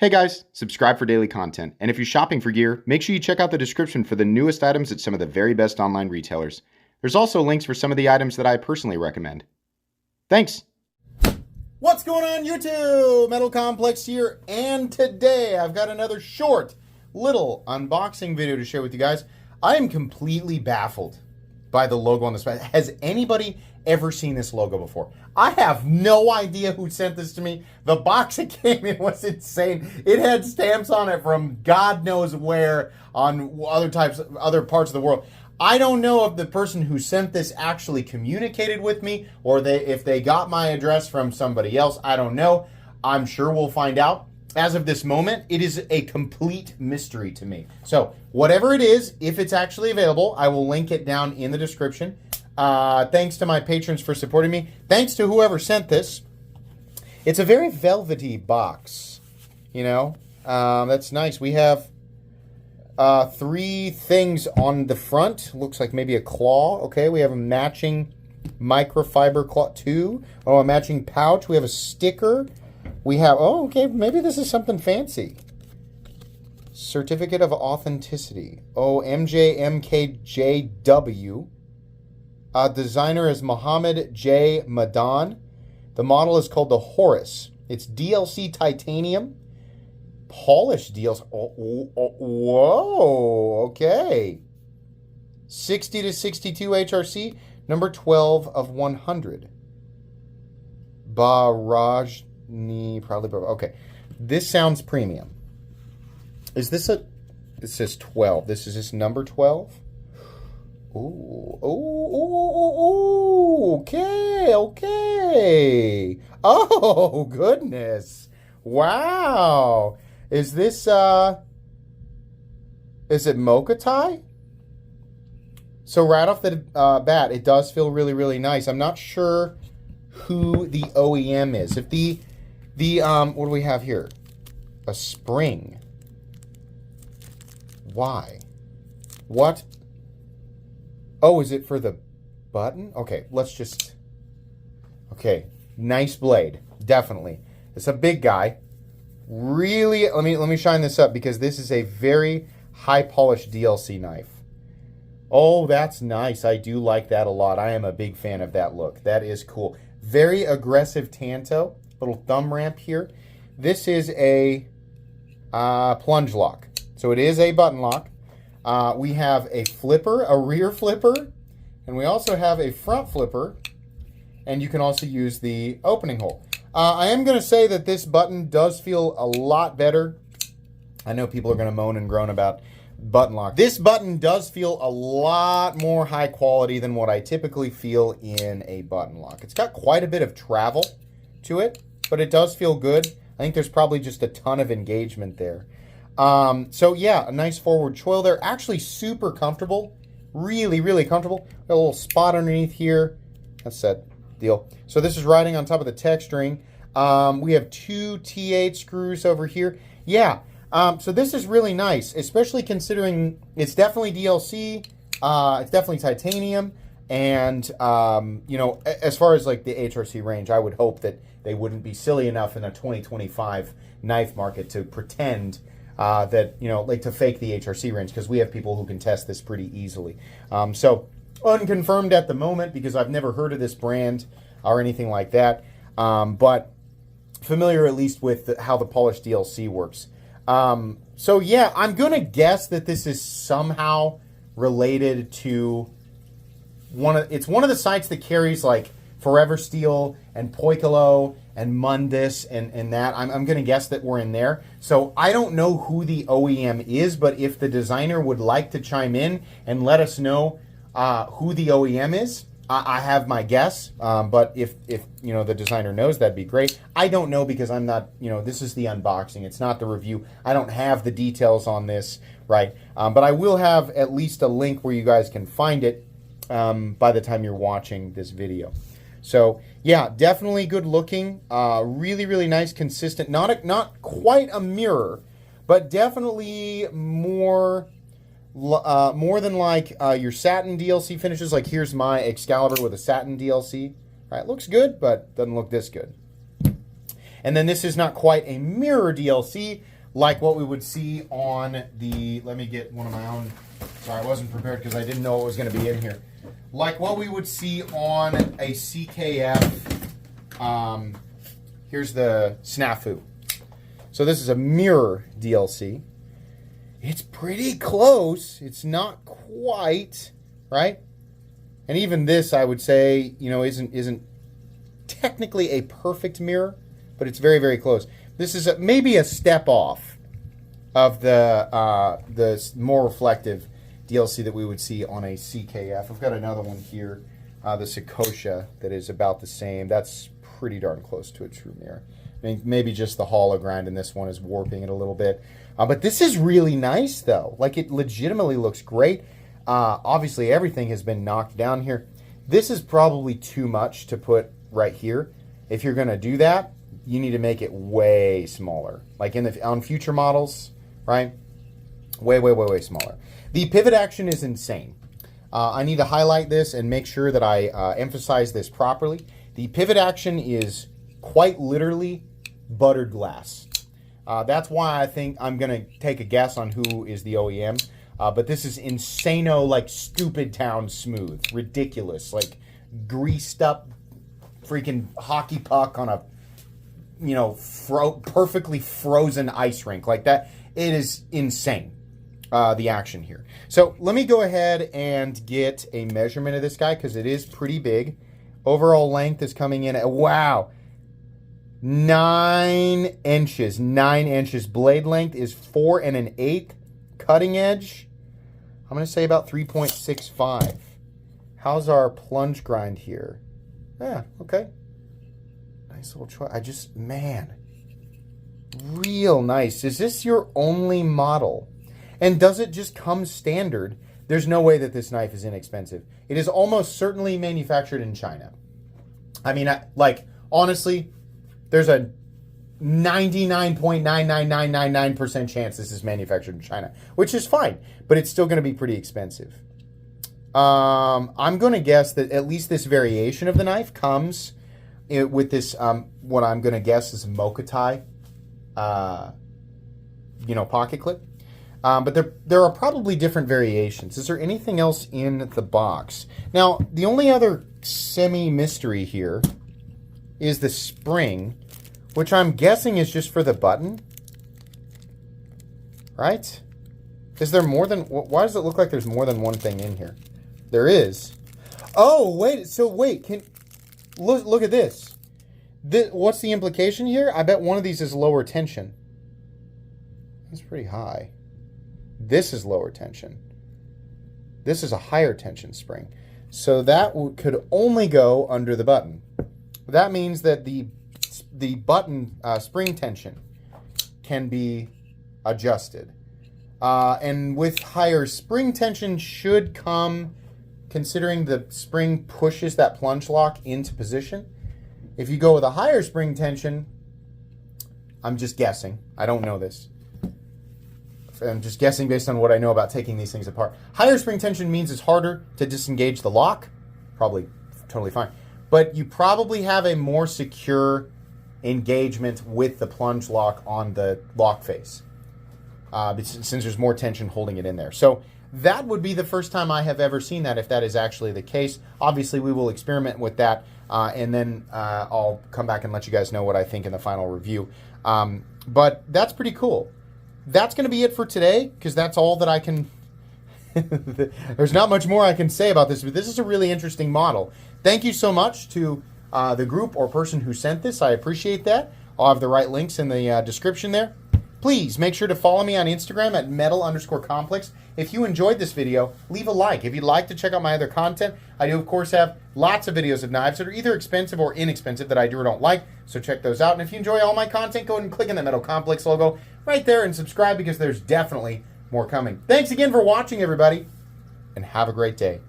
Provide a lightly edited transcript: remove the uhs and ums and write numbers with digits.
Hey guys, subscribe for daily content, and if you're shopping for gear, make sure you check out the description for the newest items at some of the very best online retailers. There's also links for some of the items that I personally recommend. Thanks! What's going on YouTube? Metal Complex here, and today I've got another short little unboxing video to share with you guys. I am completely baffled by the logo on this. Has anybody ever seen this logo before? I have no idea who sent this to me. The box it came in was insane. It had stamps on it from God knows where on other parts of the world. I don't know if the person who sent this actually communicated with me or if they got my address from somebody else. I don't know. I'm sure we'll find out. As of this moment, it is a complete mystery to me. So whatever it is, if it's actually available, I will link it down in the description. Thanks to my patrons for supporting me. Thanks to whoever sent this. It's a very velvety box. You know, that's nice. We have 3 things on the front. Looks like maybe a claw. Okay, we have a matching microfiber claw. 2. Oh, a matching pouch. We have a sticker. We have, oh, okay, maybe this is something fancy. Certificate of Authenticity. Oh, MJMKTW. Designer is Mohammed J. Madan. The model is called the Horis. It's DLC titanium. Polished DLC. Whoa, okay. 60 to 62 HRC. Number 12 of 100. Barrage. Probably, okay. This sounds premium. Is this a... It says 12. This is just number 12? Ooh, okay. Oh, goodness. Wow. Is this, is it Mokatai? So right off the bat, it does feel really, really nice. I'm not sure who the OEM is. If what do we have here? A spring. Why? What? Oh, is it for the button? Okay, let's just... Okay, nice blade. Definitely. It's a big guy. Really, let me shine this up because this is a very high polished DLC knife. Oh, that's nice. I do like that a lot. I am a big fan of that look. That is cool. Very aggressive tanto. Little thumb ramp here. This is a plunge lock. So it is a button lock. We have a flipper, a rear flipper, and we also have a front flipper, and you can also use the opening hole. I am going to say that this button does feel a lot better. I know people are going to moan and groan about button lock. This button does feel a lot more high quality than what I typically feel in a button lock. It's got quite a bit of travel to it, but it does feel good. I think there's probably just a ton of engagement there. So yeah, a nice forward choil. They're actually super comfortable. Really, really comfortable. Got a little spot underneath here. That's that deal. So this is riding on top of the texturing. We have 2 T8 screws over here. Yeah, so this is really nice, especially considering it's definitely DLC. It's definitely titanium. And, you know, as far as like the HRC range, I would hope that they wouldn't be silly enough in a 2025 knife market to pretend that, you know, like to fake the HRC range, because we have people who can test this pretty easily. So unconfirmed at the moment because I've never heard of this brand or anything like that, but familiar at least with how the polished DLC works. So yeah, I'm going to guess that this is somehow related to it's one of the sites that carries like Forever Steel and Poikilo and Mundus and that. I'm going to guess that we're in there. So I don't know who the OEM is, but if the designer would like to chime in and let us know who the OEM is, I have my guess. But if you know the designer knows, that'd be great. I don't know because I'm not, you know, this is the unboxing. It's not the review. I don't have the details on this, right? But I will have at least a link where you guys can find it by the time you're watching this video. So yeah, definitely good looking, really, really nice, consistent, not quite a mirror, but definitely more than like your satin DLC finishes. Like here's my Excalibur with a satin DLC. All right, looks good, but doesn't look this good. And then this is not quite a mirror DLC like what we would see on the, let me get one of my own, sorry, I wasn't prepared because I didn't know what was going to be in here. Like what we would see on a CKF, here's the snafu. So this is a mirror DLC. It's pretty close. It's not quite, right? And even this, I would say, you know, isn't technically a perfect mirror, but it's very, very close. This is maybe a step off of the more reflective DLC that we would see on a CKF. I've got another one here, the Sakosha, that is about the same. That's pretty darn close to a true mirror. I mean, maybe just the hologrind in this one is warping it a little bit. But this is really nice, though. Like, it legitimately looks great. Obviously, everything has been knocked down here. This is probably too much to put right here. If you're going to do that, you need to make it way smaller. Like on future models, right? Way, way, way, way smaller. The pivot action is insane. I need to highlight this and make sure that I emphasize this properly. The pivot action is quite literally buttered glass. That's why I think I'm going to take a guess on who is the OEM. But this is insano, like stupid town smooth. Ridiculous. Like greased up freaking hockey puck on a, you know, perfectly frozen ice rink. Like that. It is insane, the action here. So let me go ahead and get a measurement of this guy because it is pretty big. Overall length is coming in at, wow, 9 inches. 9 inches. Blade length is 4 1/8. Cutting edge, I'm going to say about 3.65. How's our plunge grind here? Yeah, okay. Nice little choice. Man, real nice. Is this your only model? And does it just come standard? There's no way that this knife is inexpensive. It is almost certainly manufactured in China. I mean, like, honestly, there's a 99.99999% chance this is manufactured in China, which is fine, but it's still going to be pretty expensive. I'm going to guess that at least this variation of the knife comes with this, what I'm going to guess is Mokatai, pocket clip. But there are probably different variations. Is there anything else in the box? Now, the only other semi-mystery here is the spring, which I'm guessing is just for the button, right? Is there more than, why does it look like there's more than one thing in here? There is. Oh, wait, look at this. What's the implication here? I bet one of these is lower tension. That's pretty high. This is lower tension. This is a higher tension spring. So that could only go under the button. That means that the button spring tension can be adjusted. And with higher spring tension should come, considering the spring pushes that plunge lock into position. If you go with a higher spring tension, I'm just guessing. I don't know this. I'm just guessing based on what I know about taking these things apart. Higher spring tension means it's harder to disengage the lock. Probably totally fine. But you probably have a more secure engagement with the plunge lock on the lock face. Since there's more tension holding it in there. So that would be the first time I have ever seen that, if that is actually the case. Obviously, we will experiment with that, and then I'll come back and let you guys know what I think in the final review. But that's pretty cool. That's going to be it for today, because that's all that I can... There's not much more I can say about this, but this is a really interesting model. Thank you so much to the group or person who sent this. I appreciate that. I'll have the right links in the description there. Please make sure to follow me on Instagram at metal_complex. If you enjoyed this video, leave a like. If you'd like to check out my other content, I do, of course, have lots of videos of knives that are either expensive or inexpensive that I do or don't like, so check those out. And if you enjoy all my content, go ahead and click on the Metal Complex logo right there and subscribe, because there's definitely more coming. Thanks again for watching, everybody, and have a great day.